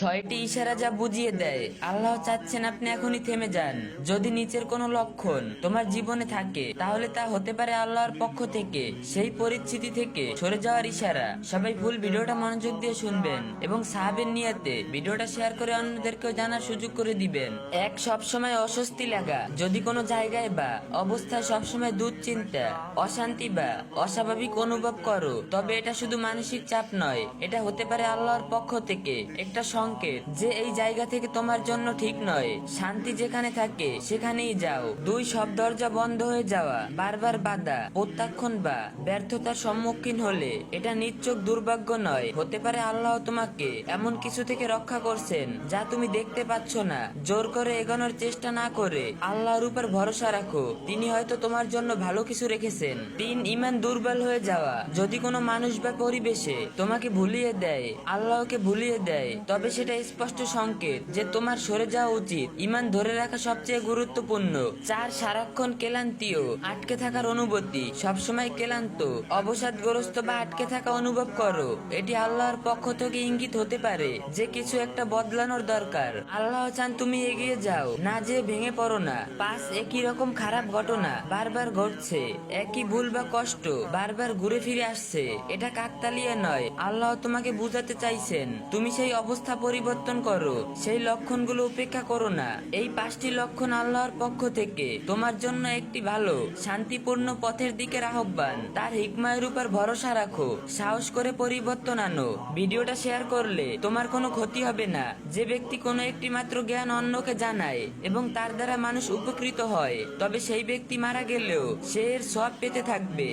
ছয়টি ইশারা যা বুঝিয়ে দেয় আল্লাহ চাচ্ছেন আপনি এখনই থেমে যান। যদি নিচের কোনো লক্ষণ তোমার জীবনে থাকে তাহলে তা হতে পারে আল্লাহর পক্ষ থেকে সেই পরিস্থিতি থেকে সরে যাওয়ার ইশারা। সবাই ফুল ভিডিওটা মনোযোগ দিয়ে শুনবেন এবং সাহাবের নিয়তে ভিডিওটা শেয়ার করে অন্যদেরকেও জানার সুযোগ করে দিবেন। এক, সবসময় অস্বস্তি লাগা। যদি কোনো জায়গায় বা অবস্থায় সবসময় দুশ্চিন্তা, অশান্তি বা অস্বাভাবিক অনুভব করো, তবে এটা শুধু মানসিক চাপ নয়, এটা হতে পারে আল্লাহর পক্ষ থেকে একটা সংকেত যে এই জায়গা থেকে তোমার জন্য ঠিক নয়। শান্তি যেখানে থাকে সেখানেই যাও। দুই, সব দরজা বন্ধ হয়ে যাওয়া, বারবার বাধা, প্রত্যাখ্যান বা ব্যর্থতার সম্মুখীন হলে এটা নিশ্চক দুর্ভাগ্য নয়, হতে পারে আল্লাহ তোমাকে এমন কিছু থেকে রক্ষা করছেন যা তুমি দেখতে পাচ্ছ না। জোর করে এগোনোর চেষ্টা না করে আল্লাহর উপর ভরসা রাখো, তিনি হয়তো তোমার জন্য ভালো কিছু রেখেছেন। তিন, ইমান দুর্বল হয়ে যাওয়া। যদি কোনো মানুষ বা পরিবেশে তোমাকে ভুলিয়ে দেয়, আল্লাহকে ভুলিয়ে দেয়, তবে সেটা স্পষ্ট সংকেত যে তোমার সরে যাওয়া উচিত। ইমান ধরে রাখা সবচেয়ে গুরুত্বপূর্ণ। চার, সারাক্ষণ ক্লান্তিও আটকে থাকার অনুভূতি। সবসময় ক্লান্ত, অবসাদগ্রস্ত বা আটকে থাকা অনুভব করো, এটি আল্লাহর পক্ষ থেকে ইঙ্গিত হতে পারে যে কিছু একটা বদলানোর দরকার। আল্লাহ চান তুমি এগিয়ে যাও, না যে ভেঙে পড়ো না। পাঁচ, একই রকম খারাপ ঘটনা বারবার ঘটছে, একই ভুল বা কষ্ট বারবার ঘুরে ফিরে আসছে, এটা কাকতালীয় নয়, আল্লাহ তোমাকে বুঝাতে চাইছেন তুমি সেই অবস্থা পরিবর্তন করো, সেই লক্ষণগুলো উপেক্ষা করো না। এই 5টি লক্ষণ আল্লাহর পক্ষ থেকে তোমার জন্য একটি ভালো শান্তিপূর্ণ পথের দিকের আহ্বান। তার হিকমায়ের উপর ভরসা রাখো, সাহস করে পরিবর্তন আনো। ভিডিওটা শেয়ার করলে তোমার কোনো ক্ষতি হবে না। যে ব্যক্তি কোনো একটি মাত্র জ্ঞান অন্যকে জানায় এবং তার দ্বারা মানুষ উপকৃত হয়, তবে সেই ব্যক্তি মারা গেলেও সে এর সওয়াব পেতে থাকবে।